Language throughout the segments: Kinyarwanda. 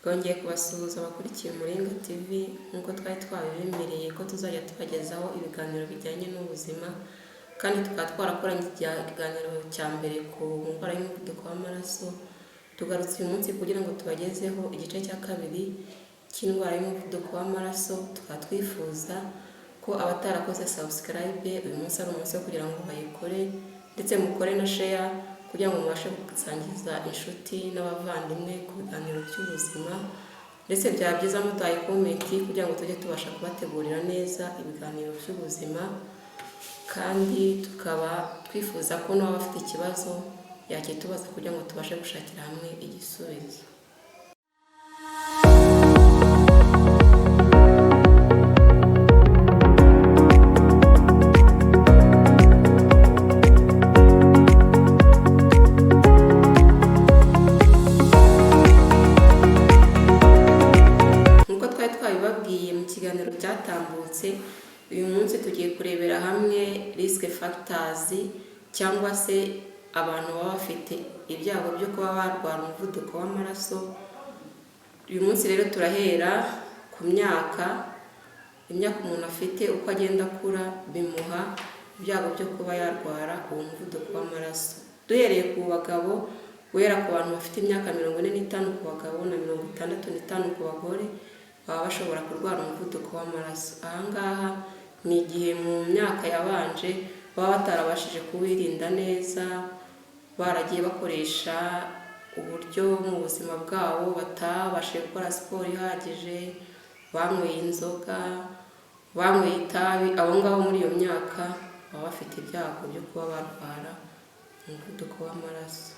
Twongeye kubasuhuza abakurikiye Umuringa TV nk'uko twari twabibemereye ko tuzajya tubagezaho ibiganiro bijyanye n'ubuzima, kandi tukaba twarakoranye ikiganiro cya mbere ku ndwara y'umuvuduko w'amaraso. Tugarutse uyu munsi kugira ngo tubagezeho igice cya kabiri cy'indwara y'umuvuduko w'amaraso. Tukaba twifuza ko abatarakoze subscribe uyu munsi ari umunsi wo kugira ngo bayikore, ndetse mukore na share kugira ngo mubashe gusangiza inshuti n'abavandimwe ku biganiro by'ubuzima, ndetse byaba byiza mutaye komenti kugira ngo tujye tubasha kubategurira neza ibiganiro by'ubuzima. Kandi tukaba twifuza ko n'uwaba afite ikibazo yakitubaza kugira ngo tubashe gushakira hamwe igisubizo. Mu kiganiro cyatambutse, uyu munsi tugiye kurebera hamwe risk factors, cyangwa se abantu baba bafite ibyago byo kuba barwara umuvuduko w'amaraso. Uyu munsi rero turahera ku imyaka umuntu afite, uko agenda akura bimuha ibyago byo kuba yarwara uwo muvuduko w'amaraso. Duhereye ku bagabo, guhera ku bantu bafite imyaka 45 ku bagabo na 65 ku bagore baba bashobora kurwara umuvuduko w'amaraso. Ahangaha ni igihe mu myaka yabanje baba batarabashije kuwirinda neza, baragiye bakoresha uburyo mu buzima bwabo, batabashije gukora siporo ihagije, banyweye inzoga, banyweye itabi. Abo ngabo muri iyo myaka baba bafite ibyago byo kuba barwara umuvuduko w'amaraso.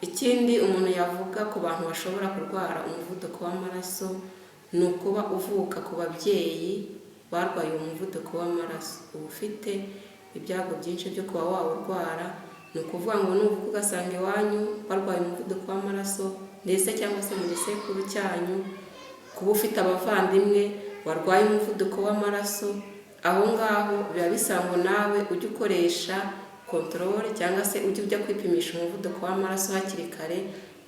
Ikindi umuntu yavuga ku bantu bashobora kurwara umuvuduko w'amaraso ni ukuba uvuka ku babyeyi barwaye umuvuduko w'amaraso. Uba ufite ibyago byinshi byo kuba wawurwara. Ni ukuvuga ngo nuvuka ugasanga iwanyu barwaye umuvuduko w'amaraso, ndetse cyangwa se mu gisekuru cyanyu kuba ufite abavandimwe barwaye umuvuduko w'amaraso, aho ngaho biba bisanga nawe ujye ukoresha control, cyangwa se ujya kwipimisha umuvuduko w'amaraso hakiri kare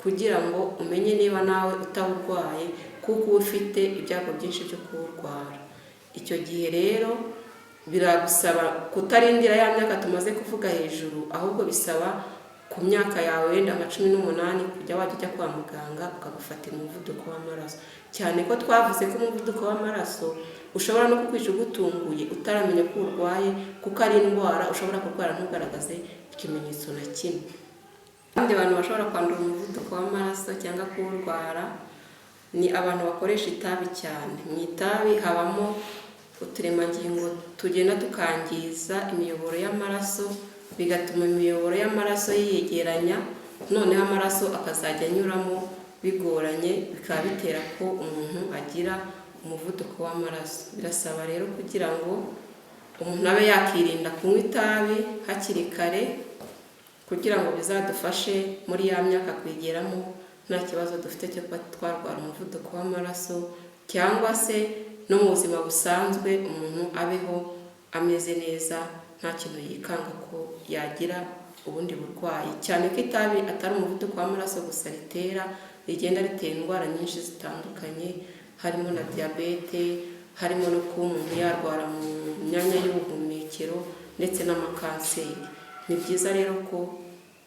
kugira ngo umenye niba nawe utawurwaye, kuko ufite ibyago byinshi byo kuwurwara. Icyo gihe rero biragusaba kutarindira ya myaka tumaze kuvuga hejuru, ahubwo bisaba ku myaka yawe wenda nka 18 kujya wajya kwa muganga ukagufatira umuvuduko w'amaraso, cyane ko twavuze ko umuvuduko w'amaraso ushobora no kukwica ugutunguye utaramenya ko urwaye, kuko ari indwara ushobora kurwara ntugaragaze ikimenyetso na kimwe. Abandi bantu bashobora kwandura umuvuduko w'amaraso cyangwa kuwurwara ni abantu bakoresha itabi cyane. Mu itabi habamo uturemangingo tugenda tukangiza imiyoboro y'amaraso, bigatuma imiyoboro y'amaraso yiyegeranya, noneho amaraso akazajya anyuramo bigoranye, bikaba bitera ko umuntu agira umuvuduko w'amaraso. Birasaba rero kugira ngo umuntu abe yakirinda kunywa itabi hakiri kare, kugira ngo bizadufashe muri ya myaka kwigeramo nta kibazo dufite cyo kuba twarwara umuvuduko w'amaraso, cyangwa se no mu buzima busanzwe umuntu abeho ameze neza nta kintu yikanga ko yagira ubundi burwayi, cyane ko itabi atari umuvuduko w'amaraso gusa ritera, rigenda ritera indwara nyinshi zitandukanye, harimo na diabete, harimo no kuba umuntu yarwara mu myanya y'ubuhumekero, ndetse n'amakanseri. Ni byiza rero ko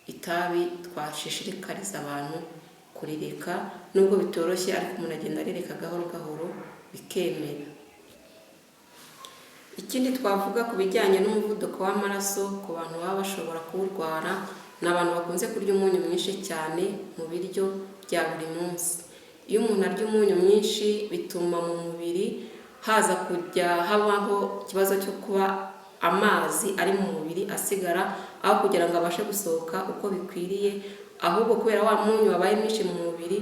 itabi twashishikariza abantu kurireka, nubwo bitoroshye ariko umuntu agenda arireka gahoro gahoro bikemera. Ikindi twavuga ku bijyanye n'umuvuduko w'amaraso ku bantu baba bashobora kuwurwara, ni abantu bakunze kurya umunyu mwinshi cyane mu biryo bya buri munsi. Iyo umuntu arya umunyu mwinshi bituma mu mubiri haza kujya habaho ikibazo cyo kuba amazi ari mu mubiri asigara, aho kugira ngo abashe gusohoka uko bikwiriye, ahubwo kubera wa munyu wabaye mwinshi mu mubiri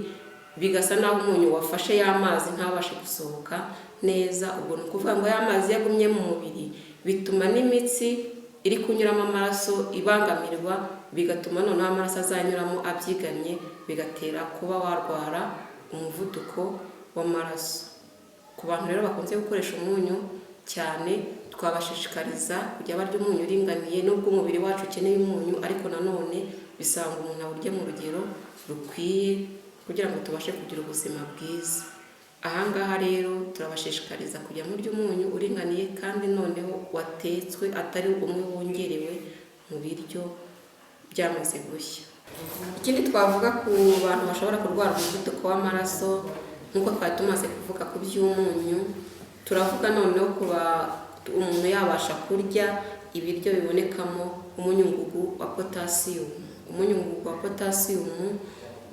bigasa naho umunyu wafashe y'amazi ntabashe gusohoka neza. Ubwo ni ukuvuga ngo y'amazi yagumye mu mubiri bituma n'imitsi iri kunyuramo amaraso ibangamirwa, bigatuma noneho amaraso azanyuramo abyigamye, bigatera kuba warwara umuvuduko w'amaraso. Ku bantu rero bakunze gukoresha umunyu cyane, twabashishikariza kujya barya umunyu uringaniye. Nubwo umubiri wacu ukeneye umunyu, ariko nanone bisanga umuntu awurye mu rugero rukwiye kugira ngo tubashe kugira ubuzima bwiza. Ahangaha rero turabashishikariza kujya murya umunyu uringaniye kandi noneho watetswe, atari umwe wongerewe mu biryo byamaze gushya. Ikindi twavuga ku bantu bashobora kurwara umuvuduko w'amaraso, nk'uko twari tumaze kuvuga ku by'umunyu, turavuga noneho kuba umuntu yabasha kurya ibiryo bibonekamo umunyungugu wa potasiyumu. Umunyungugu wa potasiyumu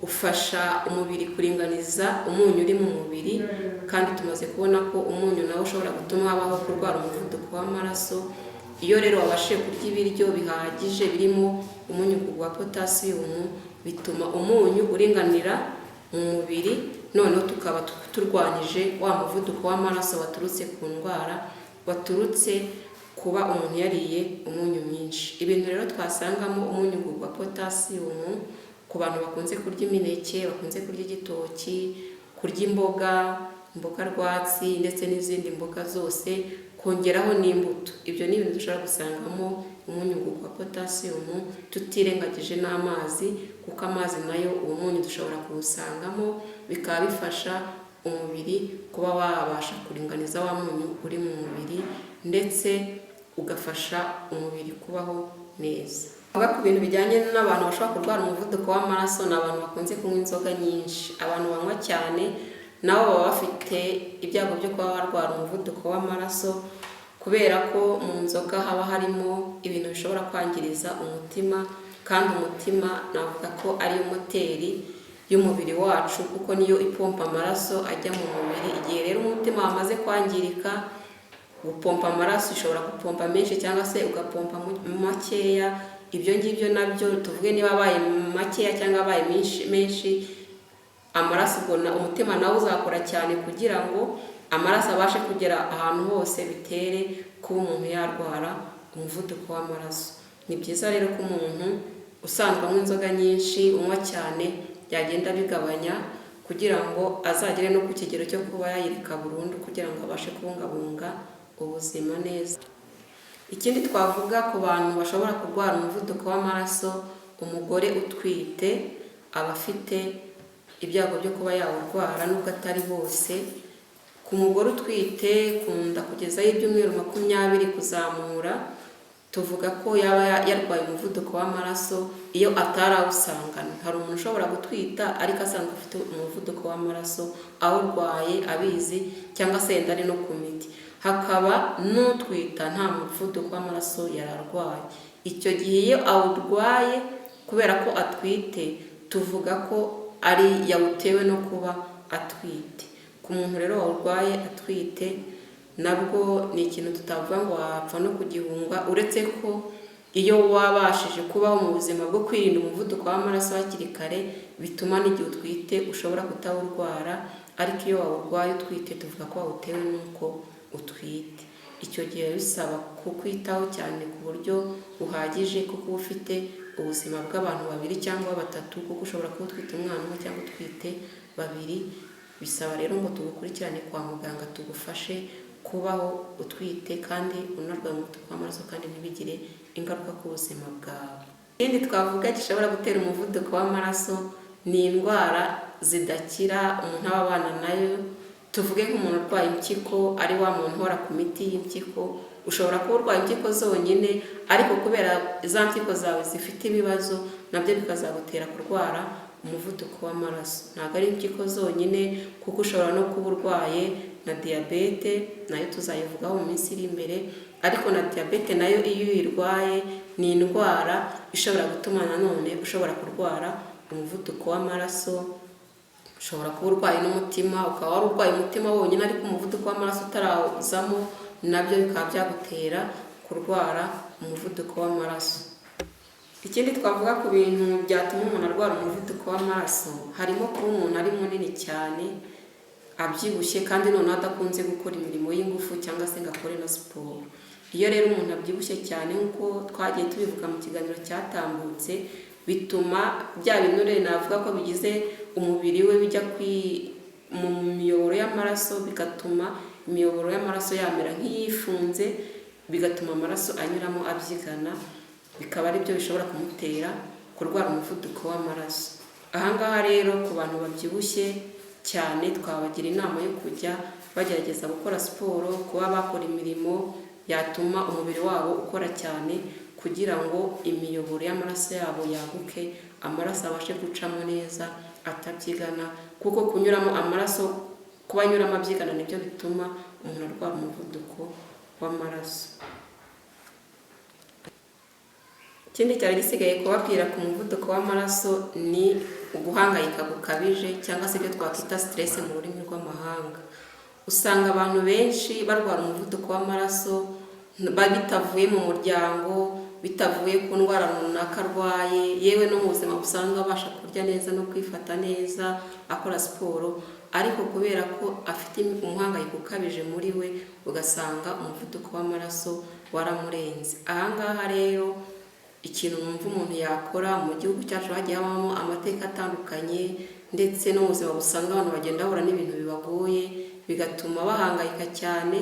ufasha umubiri kuringaniza umunyu uri mu mubiri, kandi tumaze kubona ko umunyu nawe ushobora gutuma habaho kurwara umuvuduko w'amaraso. Iyo rero wabashije kurya ibiryo bihagije birimo umunyungugu wa potasiyumu, bituma umunyu uringanira mu mubiri, noneho tukaba turwanyije wa muvuduko w'amaraso waturutse ku ndwara, waturutse kuba umuntu yariye umunyu mwinshi. Ibintu rero twasangamo umunyungugu wa potasiyumu ku bantu bakunze kurya imineke, bakunze kurya igitoki, kurya imboga rwatsi ndetse n'izindi mboga zose, kongeraho n'imbuto. Ibyo ni ibintu dushobora gusangamo umunyungugu wa potasiyumu, tutirengagije n'amazi, kuko amazi nayo uwo munyu dushobora kuwusangamo, bikaba bifasha umubiri kuba wabasha kuringaniza wa munyu uri mu mubiri, ndetse ugafasha umubiri kubaho neza. Ku bintu bijyanye n'abantu bashobora kurwara umuvuduko w'amaraso, ni abantu bakunze kunywa inzoga nyinshi. Abantu banywa cyane nabo baba bafite ibyago byo kuba barwara umuvuduko w'amaraso, kubera ko mu nzoga haba harimo ibintu bishobora kwangiriza umutima, kandi umutima navuga ko ariyo moteri y'umubiri wacu, kuko niyo ipompa amaraso ajya mu mubiri. Igihe rero umutima wamaze kwangirika, gupompa amaraso ushobora gupompa menshi cyangwa se ugapompa makeya. Ibyo ngibyo nabyo tuvuge niba abaye makeya cyangwa abaye menshi, amaraso ubona umutima nawe uzakora cyane kugira ngo amaraso abashe kugera ahantu hose, bitere kuba umuntu yarwara umuvuduko w'amaraso. Ni byiza rero ko umuntu usanzwe anywa inzoga nyinshi, unywa cyane, yagenda bigabanya kugira ngo azagere no ku kigero cyo kuba yayireka burundu, kugira ngo abashe kubungabunga ubuzima neza. Ikindi twavuga ku bantu bashobora kurwara umuvuduko w'amaraso, umugore utwite aba afite ibyago byo kuba yawurwara nubwo atari bose. Ku mugore utwite kunda kugezaho ibyumweru 20 kuzamura, tuvuga ko yaba yarwaye umuvuduko w'amaraso iyo atarawusangana. Hari umuntu ushobora gutwita ariko asanzwe afite umuvuduko w'amaraso, awurwaye abizi cyangwa se yenda ari no ku miti. Hakaba n'utwita nta muvuduko w'amaraso yararwaye. Icyo gihe iyo awurwaye kubera ko atwite, tuvuga ko ari yawutewe no kuba atwite. Ku muntu rero wawurwaye atwite, nabwo ni ikintu tutavuga ngo wapfa no kugihunga, uretse ko iyo wabashije kubaho mu buzima bwo kwirinda umuvuduko w'amaraso hakiri kare, bituma n'igihe utwite ushobora kutawurwara. Ariko iyo wawurwaye utwite, tuvuga ko wawutewe n'uko utwite. Icyo gihe bisaba kukwitaho cyane ku buryo buhagije, kuko ufite ubuzima bw'abantu 2 cyangwa 3, kuko ushobora kuba utwite umwana umwe cyangwa utwite 2. Bisaba rero ngo tugukurikirane kwa muganga, tugufashe kubaho utwite kandi unarwaye umuvuduko w'amaraso, kandi ntibigire ingaruka ku buzima bwawe. Ikindi twavuga gishobora gutera umuvuduko w'amaraso ni indwara zidakira umuntu aba abana nayo. Tuvuge nk'umuntu urwaye impyiko, ari wa muntu uhora ku miti y'impyiko. Ushobora kuba urwaye impyiko zonyine, ariko kubera za mpyiko zawe zifite ibibazo, nabyo bikazagutera kurwara umuvuduko w'amaraso. Ntabwo ari impyiko zonyine, kuko ushobora no kuba urwaye na diyabete, nayo tuzayivugaho mu minsi iri imbere. Ariko na diyabete nayo iyo uyirwaye, ni indwara ishobora gutuma nanone ushobora kurwara umuvuduko w'amaraso. Ushobora kuba urwaye n'umutima, ukaba wari urwaye umutima wonyine ariko umuvuduko w'amaraso utarawuzamo, nabyo bikaba byagutera kurwara umuvuduko w'amaraso. Ikindi twavuga ku bintu byatuma umuntu arwara umuvuduko w'amaraso, harimo kuba umuntu ari munini cyane, abyibushye, kandi noneho adakunze gukora imirimo y'ingufu cyangwa se ngo akore na siporo. Iyo rero umuntu abyibushye cyane, nk'uko twagiye tubivuga mu kiganiro cyatambutse, bituma bya binure navuga ko bigize umubiri we bijya mu miyoboro y'amaraso, bigatuma imiyoboro y'amaraso yamera nk'iyifunze, bigatuma amaraso anyuramo abyigana, bikaba ari byo bishobora kumutera kurwara umuvuduko w'amaraso. Ahangaha rero ku bantu babyibushye cyane twabagira inama yo kujya bagerageza gukora siporo, kuba bakora imirimo yatuma umubiri wabo ukora cyane kugira ngo imiyoboro y'amaraso yabo yaguke, amaraso abashe gucamo neza atabyigana, kuko kunyuramo amaraso, kuba anyuramo abyigana nibyo bituma umuntu arwara umuvuduko w'amaraso. Ikindi cyari gisigaye kubabwira ku muvuduko w'amaraso ni uguhangayika gukabije cyangwa se ibyo twakwita stress mu rurimi rw'amahanga. Usanga abantu benshi barwara umuvuduko w'amaraso bitavuye mu muryango, bitavuye ku ndwara runaka arwaye, yewe no mu buzima busanzwe abasha kurya neza no kwifata neza akora siporo, ariko kubera ko afite umuhangayiko ukabije muri we ugasanga umuvuduko w'amaraso waramurenze. Ahangaha rero ikintu numva umuntu yakora, mu gihugu cyacu hagiye habamo amateka atandukanye ndetse no mu buzima busanzwe abantu bagenda bahura n'ibintu bibagoye bigatuma bahangayika cyane.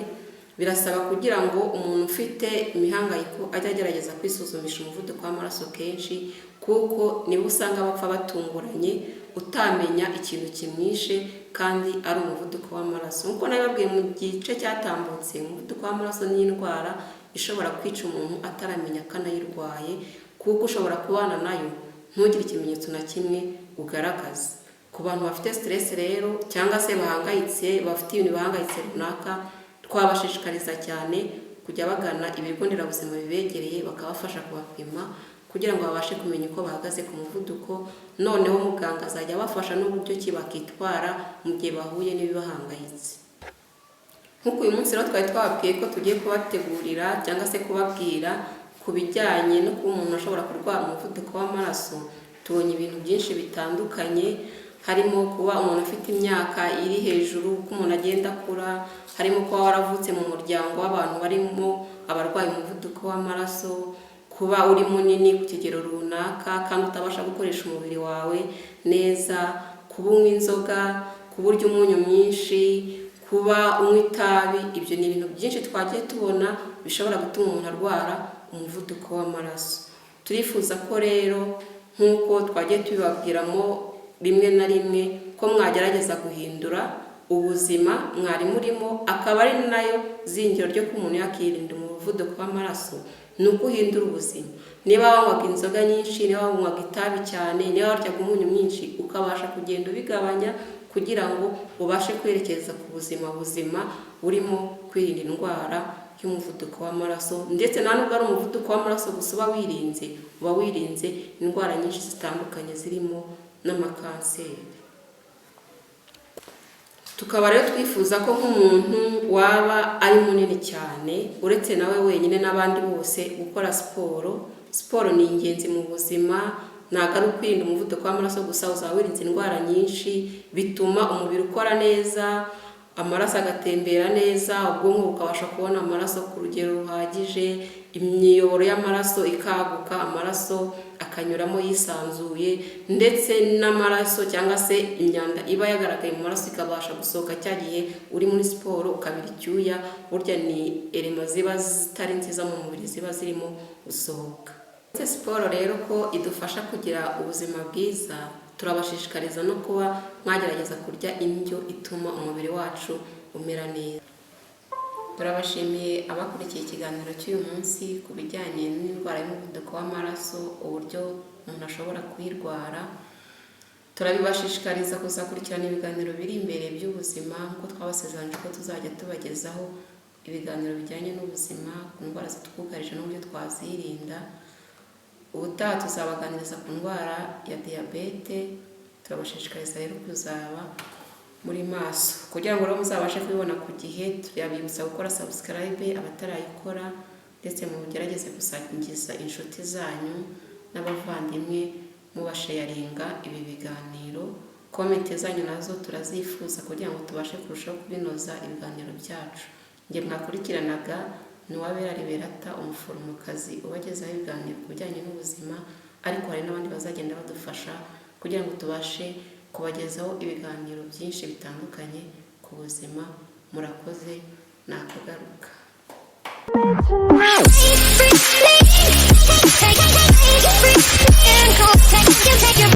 Birasaba kugira ngo umuntu ufite imihangayiko ajye agerageza kwisuzumisha umuvuduko w'amaraso kenshi, kuko niba usanga bapfa batunguranye utamenya ikintu kimwishe kandi ari umuvuduko w'amaraso. Nkuko nabibabwiye mu gice cyatambutse, umuvuduko w'amaraso ni indwara ishobora kwica umuntu ataramenya ko anayirwaye, kuko ushobora kubana nayo ntugire ikimenyetso na kimwe ugaragaza. Ku bantu bafite stress rero cyangwa se bahangayitse, bafite ibintu bahangayitse runaka, twabashishikariza cyane kujya bagana ibigo nderabuzima bibegereye bakabafasha kubapima kugira ngo babashe kumenya uko bahagaze ku muvuduko, noneho muganga azajya abafasha n'uburyo ki bakitwara mu gihe bahuye n'ibibahangayitse. Nk'uko uyu munsi rero twari twababwiye ko tugiye kubategurira cyangwa se kubabwira ku bijyanye no kuba umuntu ashobora kurwara umuvuduko w'amaraso, tubonye ibintu byinshi bitandukanye, harimo kuba umuntu afite imyaka iri hejuru, uko umuntu agenda akura, harimo kuba waravutse mu muryango w'abantu barimo abarwaye umuvuduko w'amaraso, kuba uri munini ku kigero runaka kandi utabasha gukoresha umubiri wawe neza, kuba unywa inzoga, kuba urya umunyu mwinshi, kuba unywa itabi. Ibyo ni ibintu byinshi twagiye tubona bishobora gutuma umuntu arwara umuvuduko w'amaraso. Turifuza ko rero nk'uko twagiye tubibabwiramo rimwe na rimwe ko mwagerageza guhindura ubuzima mwari murimo, akaba ari nayo zingiro ryo ko umuntu yakirinda umuvuduko w'amaraso, ni ukuhindura ubuzima. Niba wanywaga inzoga nyinshi, niba wanywaga itabi cyane, niba waryaga umunyu mwinshi, ukabasha kugenda ubigabanya kugira ngo ubashe kwerekeza ku buzima buzima burimo kwirinda indwara y'umuvuduko w'amaraso. Ndetse nta nubwo ari umuvuduko w'amaraso gusa uba wirinze indwara nyinshi zitandukanye zirimo n'amakanseri. Tukaba rero twifuza ko nk'umuntu waba ari munini cyane, uretse nawe wenyine n'abandi bose, gukora siporo. Siporo ni ingenzi mu buzima, ntabwo ari ukwirinda umuvuduko w'amaraso gusa, uzaba wirinze indwara nyinshi, bituma umubiri ukora neza, amaraso agatembera neza, ubwonko bukabasha kubona amaraso ku rugero ruhagije, imiyoboro y'amaraso ikaguka, amaraso akanyuramo yisanzuye, ndetse n'amaraso cyangwa se imyanda iba yagaragaye mu maraso ikabasha gusohoka cya gihe uri muri siporo ukabira icyuya. Burya ni elema ziba zitari nziza mu mubiri ziba zirimo gusohoka. Siporo rero ko idufasha kugira ubuzima bwiza, turabashishikariza no kuba mwagerageza kurya indyo ituma umubiri wacu umera neza. Turabashimiye abakurikiye ikiganiro cy'uyu munsi ku bijyanye n'indwara y'umuvuduko w'amaraso, uburyo umuntu ashobora kuyirwara. Turabibashishikariza kuzakurikirana ibiganiro biri imbere by'ubuzima, nk'uko twabasezeranyije ko tuzajya tubagezaho ibiganiro bijyanye n'ubuzima, ku ndwara zitwugarije n'uburyo twazirinda. Ubutaha tuzabaganiriza ku ndwara ya diyabete. Turabashishikariza rero kuzaba muri maso kugira ngo rero muzabashe kubibona ku gihe. Turabibutsa gukora subscribe abatarayikora, ndetse mugerageze gusangiza inshuti zanyu n'abavandimwe, mubasharinga ibi biganiro. Komenti zanyu nazo turazifuza kugira ngo tubashe kurushaho kubinoza ibiganiro byacu. Nge mwakurikiranaga ni Uwabera Liberata, umuforomokazi ubagezaho ibiganiro ku bijyanye n'ubuzima, ariko hari n'abandi bazagenda badufasha kugira ngo tubashe kubagezaho ibiganiro byinshi bitandukanye ku buzima. Murakoze, nakagaruka.